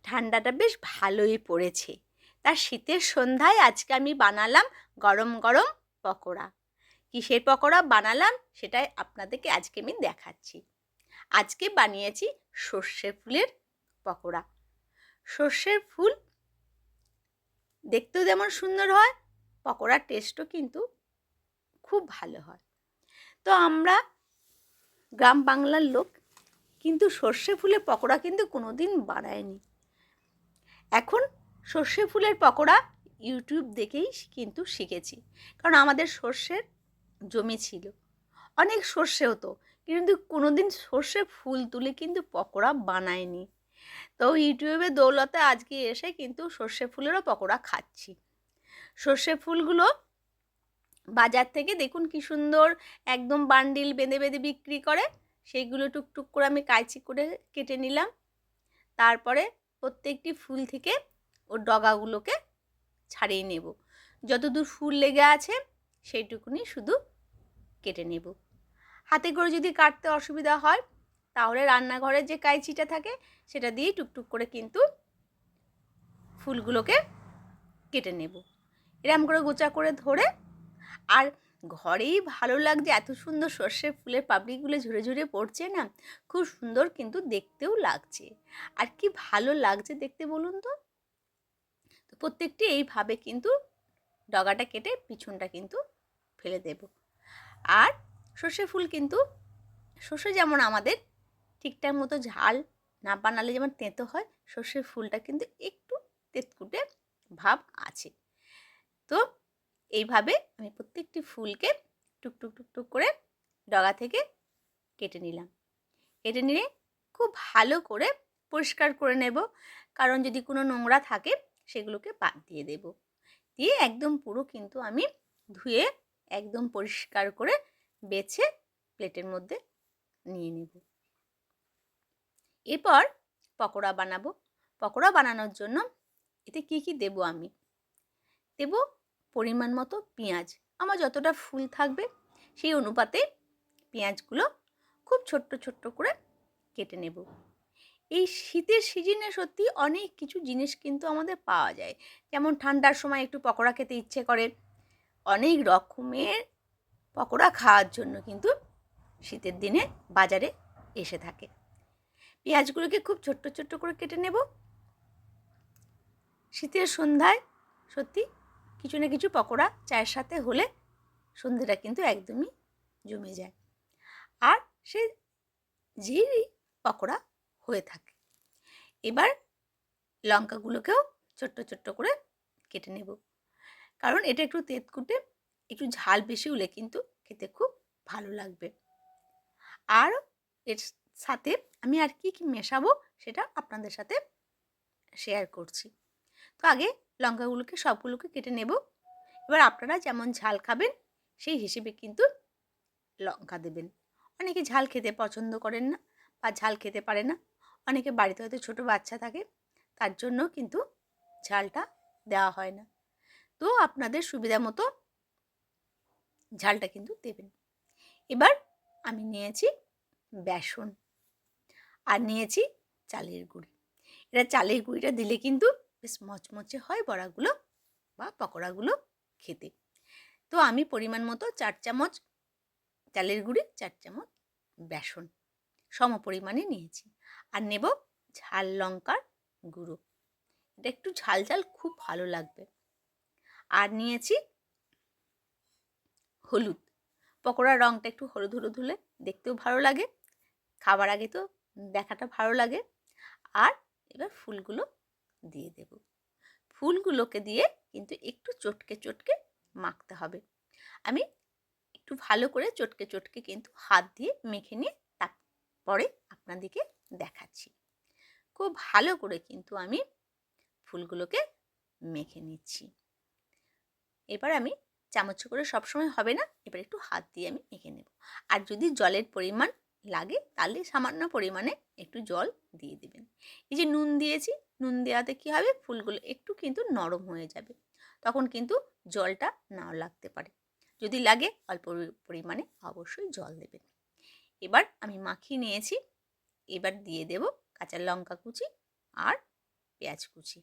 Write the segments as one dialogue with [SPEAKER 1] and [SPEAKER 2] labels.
[SPEAKER 1] ঠান্ডাটা বেশ ভালোই পড়েছে। তার শীতের সন্ধ্যায় আজকে আমি বানালাম গরম গরম পকোড়া। কিসের পকোড়া বানালাম সেটাই আপনাদেরকে আজকে আমি দেখাচ্ছি। আজকে বানিয়েছি সর্ষে ফুলের পকোড়া। সর্ষের ফুল দেখতেও যেমন সুন্দর হয়, পকোড়ার টেস্টও কিন্তু খুব ভালো হয়। তো আমরা গ্রাম বাংলার লোক, কিন্তু সর্ষে ফুলের পকোড়া কিন্তু কোনোদিন বানায়নি। এখন সর্ষে ফুলের পকোড়া ইউটিউব দেখেই কিন্তু শিখেছি, কারণ আমাদের সর্ষের জমি ছিল, অনেক সর্ষে হতো, কিন্তু কোনোদিন সর্ষে ফুল তুলে কিন্তু পকোড়া বানায়নি। তো ইউটিউবের দৌলতে আজকে এসে কিন্তু সর্ষে ফুলেরও পকোড়া খাচ্ছি। সর্ষে ফুলগুলো বাজার থেকে দেখুন কি সুন্দর একদম বান্ডিল বেঁধে বেঁধে বিক্রি করে, সেইগুলো টুকটুক করে আমি কাঁচি করে কেটে নিলাম। তারপরে প্রত্যেকটি ফুল থেকে ওর ডগাগুলোকে ছাড়িয়ে নেব। যতদূর ফুল লেগে আছে সেইটুকুনি শুধু কেটে নেব। হাতে করে যদি কাটতে অসুবিধা হয় তাহলে রান্নাঘরের যে কাঁচিটা থাকে সেটা দিয়ে টুকটুক করে কিন্তু ফুলগুলোকে কেটে নেব। এরম করে গোছা করে ধরে, আর ঘরেই ভালো লাগছে, এত সুন্দর সর্ষে ফুলের পাপড়িগুলো ঝরে ঝরে পড়ছে না, খুব সুন্দর কিন্তু দেখতেও লাগছে। আর কি ভালো লাগছে দেখতে বলুন তো। তো প্রত্যেকটি এইভাবে কিন্তু ডগাটা কেটে পিছনটা কিন্তু ফেলে দেব। আর সর্ষে ফুল কিন্তু সর্ষে যেমন আমাদের ঠিকঠাক মতো ঝাল না বানালে যেমন তেঁতো হয়, সর্ষের ফুলটা কিন্তু একটু তেঁতকুটে ভাব আছে। তো এইভাবে আমি প্রত্যেকটি ফুলকে টুকটুক টুকটুক করে ডগা থেকে কেটে নিলাম। কেটে নিয়ে খুব ভালো করে পরিষ্কার করে নেব, কারণ যদি কোনো নোংরা থাকে সেগুলোকে বাদ দিয়ে দেব। দিয়ে একদম পুরো কিন্তু আমি ধুয়ে একদম পরিষ্কার করে বেছে প্লেটের মধ্যে নিয়ে নেব। এরপর পকোড়া বানাবো। পকোড়া বানানোর জন্য এতে কি কি দেব আমি দেব পরিমাণ মতো পেঁয়াজ। আমার যতটা ফুল থাকবে সেই অনুপাতে পেঁয়াজগুলো খুব ছোট্ট ছোট্ট করে কেটে নেব। এই শীতের সিজনে সত্যি অনেক কিছু জিনিস কিন্তু আমাদের পাওয়া যায়, যেমন ঠান্ডার সময় একটু পকোড়া খেতে ইচ্ছে করে, অনেক রকমের পকোড়া খাওয়ার জন্য কিন্তু শীতের দিনে বাজারে এসে থাকে। পেঁয়াজগুলোকে খুব ছোট্ট ছোট্ট করে কেটে নেব। শীতের সন্ধ্যায় সত্যি কিছু না কিছু পকোড়া চায়ের সাথে হলে সন্ধ্যেটা কিন্তু একদমই জমে যায়, আর সে যেই পকোড়া হয়ে থাকে। এবার লঙ্কাগুলোকেও ছোট্ট ছোট্ট করে কেটে নেব, কারণ এটা একটু তেঁতকুটে একটু ঝাল বেশি হলে কিন্তু খেতে খুব ভালো লাগবে। আর এর সাথে আমি আর কি কি মেশাবো সেটা আপনাদের সাথে শেয়ার করছি। তো আগে লঙ্কাগুলোকে সবগুলোকে কেটে নেব। এবার আপনারা যেমন ঝাল খাবেন সেই হিসেবে কিন্তু লঙ্কা দেবেন। অনেকে ঝাল খেতে পছন্দ করেন না বা ঝাল খেতে পারে না, অনেকে বাড়িতে হয়তো ছোটো বাচ্চা থাকে, তার জন্য কিন্তু ঝালটা দেওয়া হয় না। তো আপনাদের সুবিধা মতো ঝালটা কিন্তু দেবেন। এবার আমি নিয়েছি বেসন আর নিয়েছি চালের গুঁড়ি। এটা চালের গুঁড়িটা দিলে কিন্তু বেশ মচমচে হয় বড়াগুলো বা পকোড়াগুলো খেতে। তো আমি পরিমাণ মতো 4 চামচ চালের গুঁড়ি, 4 চামচ বেসন সম পরিমাণে নিয়েছি। আর নেব ঝাল লঙ্কার গুঁড়ো, এটা একটু ঝাল ঝাল খুব ভালো লাগবে। আর নিয়েছি হলুদ, পকোড়ার রঙটা একটু হলুদ হলুদ হলে দেখতেও ভালো লাগে, খাবার আগে তো দেখাটা ভালো লাগে। আর এবার ফুলগুলো দিয়ে দেব। ফুলগুলোকে দিয়ে কিন্তু একটু চটকে চটকে মাখতে হবে। আমি একটু ভালো করে চটকে চটকে কিন্তু হাত দিয়ে মেখে নিয়ে তারপরে আপনাদেরকে দেখাচ্ছি। খুব ভালো করে কিন্তু আমি ফুলগুলোকে মেখে নিচ্ছি। এবার আমি চামচ করে সবসময় হবে না, এবার একটু হাত দিয়ে আমি মেখে নেব। আর যদি জলের পরিমাণ লাগে তাহলে সামান্য পরিমাণে একটু জল দিয়ে দেবেন। এই যে নুন দিয়েছি, নুন দেওয়াতে কী হবে, ফুলগুলো একটু কিন্তু নরম হয়ে যাবে, তখন কিন্তু জলটা নাও লাগতে পারে। যদি লাগে অল্প পরিমাণে অবশ্যই জল দেবেন। এবার আমি মাখিয়ে নিয়েছি, এবার দিয়ে দেব কাঁচা লঙ্কা কুচি আর পেঁয়াজ কুচি।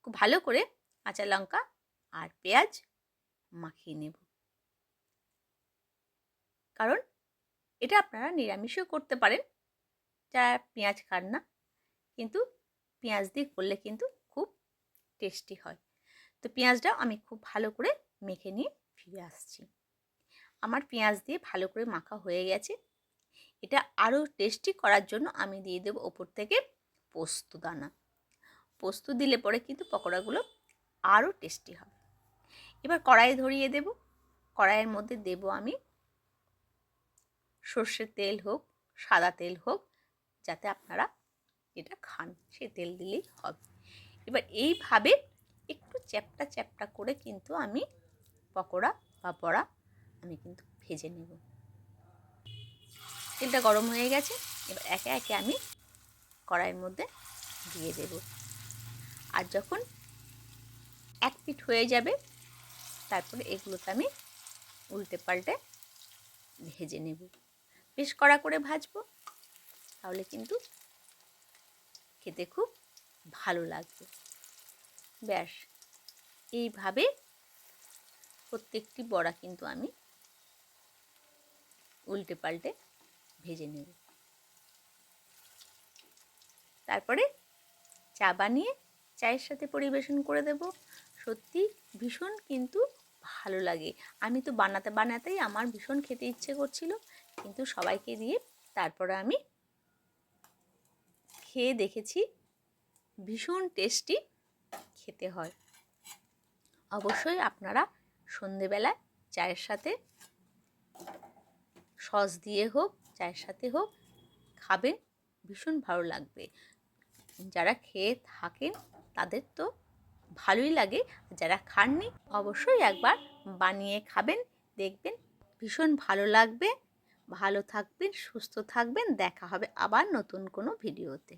[SPEAKER 1] খুব ভালো করে কাঁচা লঙ্কা আর পেঁয়াজ মাখিয়ে নেব, কারণ এটা আপনারা নিরামিষও করতে পারেন যারা পেঁয়াজ খান না, কিন্তু পেঁয়াজ দিয়ে করলে কিন্তু খুব টেস্টি হয়। তো পেঁয়াজটা আমি খুব ভালো করে মেখে নিয়ে ফিরে আসছি। আমার পেঁয়াজ দিয়ে ভালো করে মাখা হয়ে গেছে। এটা আরও টেস্টি করার জন্য আমি দিয়ে দেবো ওপর থেকে পোস্ত দানা। পোস্ত দিলে পরে কিন্তু পকোড়াগুলো আরও টেস্টি হবে। এবার কড়াই ধরিয়ে দেব। কড়াইয়ের মধ্যে দেব আমি সর্ষের তেল হোক, সাদা তেল হোক, যাতে আপনারা এটা খান সেই তেল দিলেই হবে। এবার এইভাবে একটু চ্যাপটা চ্যাপটা করে কিন্তু আমি পকোড়া বা বড়া আমি কিন্তু ভেজে নেব। তেলটা গরম হয়ে গেছে, এবার একে একে আমি কড়াইয়ের মধ্যে দিয়ে দেব। আর যখন এক পিঠ হয়ে যাবে তারপরে এগুলোকে আমি উল্টে পাল্টে ভেজে নেব। বেশ কড়া করে ভাজবো, তাহলে কিন্তু খেতে খুব ভালো লাগবে। ব্যাস এইভাবে প্রত্যেকটি বড়া কিন্তু আমি উল্টে পাল্টে ভেজে নেব। তারপরে চা বানিয়ে চায়ের সাথে পরিবেশন করে দেব। সত্যি ভীষণ কিন্তু ভালো লাগে। আমি তো বানাতে বানাতেই আমার ভীষণ খেতে ইচ্ছে করছিল, কিন্তু সবাইকে দিয়ে তারপরে আমি খেয়ে দেখেছি, ভীষণ টেস্টি খেতে হয়। অবশ্যই আপনারা সন্ধেবেলায় চায়ের সাথে সস দিয়ে হোক, চায়ের সাথে হোক খাবেন, ভীষণ ভালো লাগবে। যারা খেয়ে থাকেন তাদের তো ভালোই লাগে, যারা খাননি অবশ্যই একবার বানিয়ে খাবেন, দেখবেন ভীষণ ভালো লাগবে। ভালো থাকবেন, সুস্থ থাকবেন, দেখা হবে আবার নতুন কোনো ভিডিওতে।